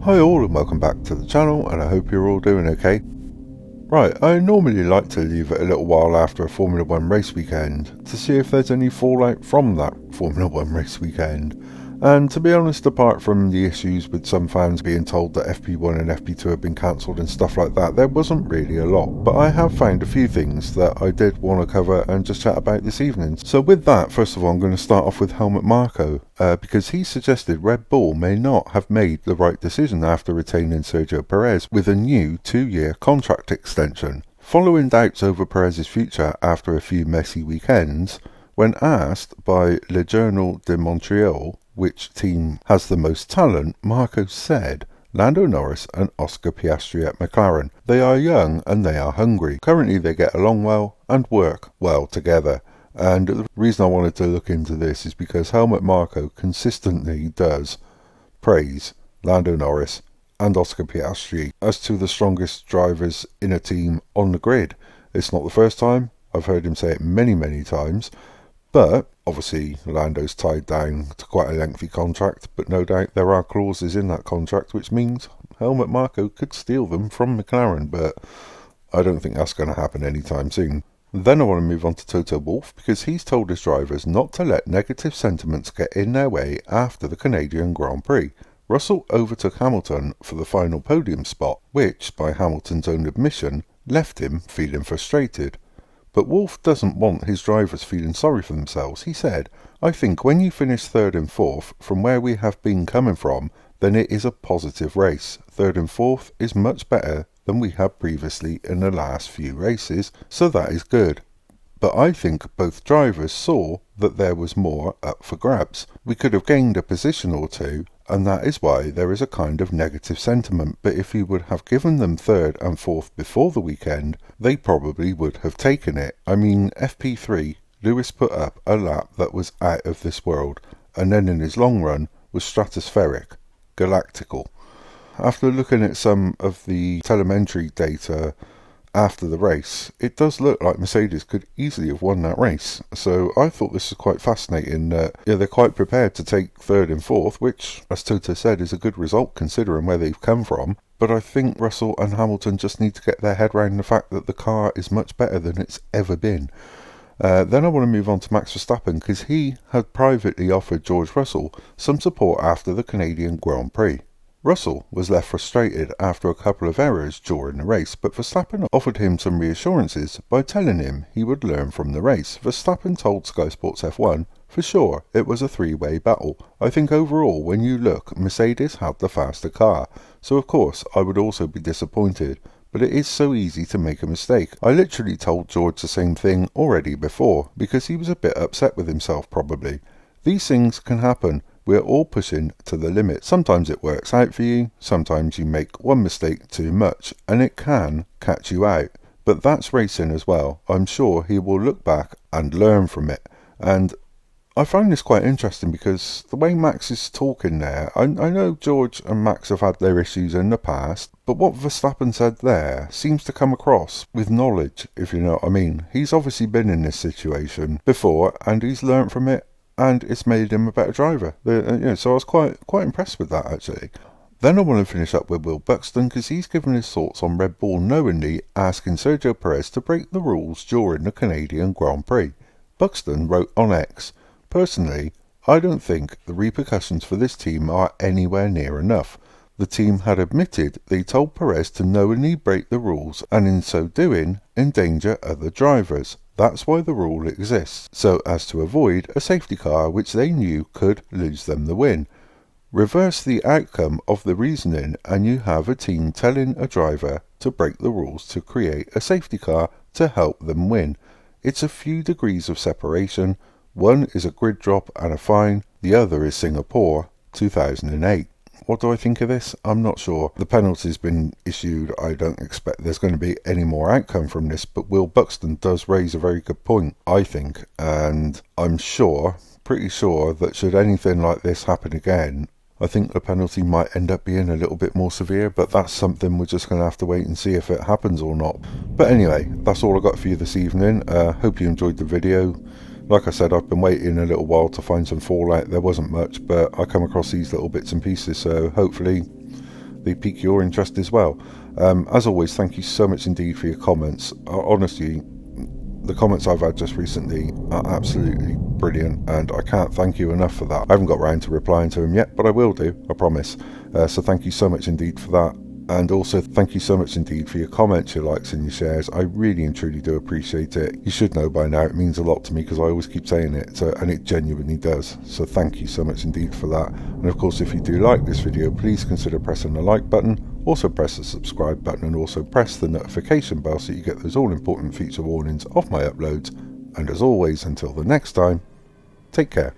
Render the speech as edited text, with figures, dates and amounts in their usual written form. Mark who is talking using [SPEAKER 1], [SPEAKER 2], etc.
[SPEAKER 1] Hi all and welcome back to the channel, and I hope you're all doing okay. Right, I normally like to leave it a little while after a Formula 1 race weekend to see if there's any fallout from that Formula 1 race weekend. And to be honest, apart from the issues with some fans being told that FP1 and FP2 have been cancelled and stuff like that, there wasn't really a lot. But I have found a few things that I did want to cover and just chat about this evening. So with that, first of all, I'm going to start off with Helmut Marko, because he suggested Red Bull may not have made the right decision after retaining Sergio Perez with a new 2-year contract extension. Following doubts over Perez's future after a few messy weekends, when asked by Le Journal de Montreal which team has the most talent, Marko said Lando Norris and Oscar Piastri at McLaren. They are young and they are hungry. Currently they get along well and work well together. And the reason I wanted to look into this is because Helmut Marko consistently does praise Lando Norris and Oscar Piastri as two of the strongest drivers in a team on the grid. It's not the first time. I've heard him say it many times. But obviously Lando's tied down to quite a lengthy contract, but no doubt there are clauses in that contract which means Helmut Marko could steal them from McLaren, but I don't think that's going to happen anytime soon. Then I want to move on to Toto Wolff, because he's told his drivers not to let negative sentiments get in their way after the Canadian Grand Prix. Russell overtook Hamilton for the final podium spot, which, by Hamilton's own admission, left him feeling frustrated. But Wolff doesn't want his drivers feeling sorry for themselves. He said, "I think when you finish third and fourth from where we have been coming from, then it is a positive race. Third and fourth is much better than we had previously in the last few races, so that is good. But I think both drivers saw that there was more up for grabs. We could have gained a position or two, and that is why there is a kind of negative sentiment. But if we would have given them third and fourth before the weekend, they probably would have taken it. I mean, FP3, Lewis put up a lap that was out of this world, and then in his long run was stratospheric, galactical." After looking at some of the telemetry data after the race, it does look like Mercedes could easily have won that race. So I thought this was quite fascinating that they're quite prepared to take third and fourth, which, as Toto said, is a good result considering where they've come from. But I think Russell and Hamilton just need to get their head around the fact that the car is much better than it's ever been. Then I want to move on to Max Verstappen, because he had privately offered George Russell some support after the Canadian Grand Prix. Russell was left frustrated after a couple of errors during the race, but Verstappen offered him some reassurances by telling him he would learn from the race. Verstappen told Sky Sports F1, "For sure, it was a three-way battle. I think overall, when you look, Mercedes had the faster car, so of course I would also be disappointed. But it is so easy to make a mistake. I literally told George the same thing already before, because he was a bit upset with himself probably. These things can happen. We're all pushing to the limit. Sometimes it works out for you, sometimes you make one mistake too much, and it can catch you out. But that's racing as well. I'm sure he will look back and learn from it." And I find this quite interesting because the way Max is talking there, I know George and Max have had their issues in the past, but what Verstappen said there seems to come across with knowledge, if you know what I mean. He's obviously been in this situation before and he's learned from it, and it's made him a better driver. So I was quite impressed with that actually. Then I want to finish up with Will Buxton, because he's given his thoughts on Red Bull knowingly asking Sergio Perez to break the rules during the Canadian Grand Prix. Buxton wrote on X, "Personally, I don't think the repercussions for this team are anywhere near enough. The team had admitted they told Perez to knowingly break the rules and in so doing endanger other drivers. That's why the rule exists, so as to avoid a safety car which they knew could lose them the win. Reverse the outcome of the reasoning and you have a team telling a driver to break the rules to create a safety car to help them win. It's a few degrees of separation. One is a grid drop and a fine, the other is Singapore, 2008. What do I think of this? I'm not sure. The penalty's been issued. I don't expect there's going to be any more outcome from this, but Will Buxton does raise a very good point, I think, and I'm pretty sure that should anything like this happen again, I think the penalty might end up being a little bit more severe, but that's something we're just going to have to wait and see if it happens or not. But anyway, that's all I got for you this evening. Hope you enjoyed the video. Like I said, I've been waiting a little while to find some fallout. There wasn't much, but I come across these little bits and pieces, so hopefully they pique your interest as well. As always, thank you so much indeed for your comments. Honestly, the comments I've had just recently are absolutely brilliant, and I can't thank you enough for that. I haven't got round to replying to them yet, but I will do, I promise. So thank you so much indeed for that. And also thank you so much indeed for your comments, your likes and your shares. I really and truly do appreciate it. You should know by now, it means a lot to me because I always keep saying it, and it genuinely does. So thank you so much indeed for that. And of course, if you do like this video, please consider pressing the like button. Also press the subscribe button, and also press the notification bell so you get those all important feature warnings of my uploads. And as always, until the next time, take care.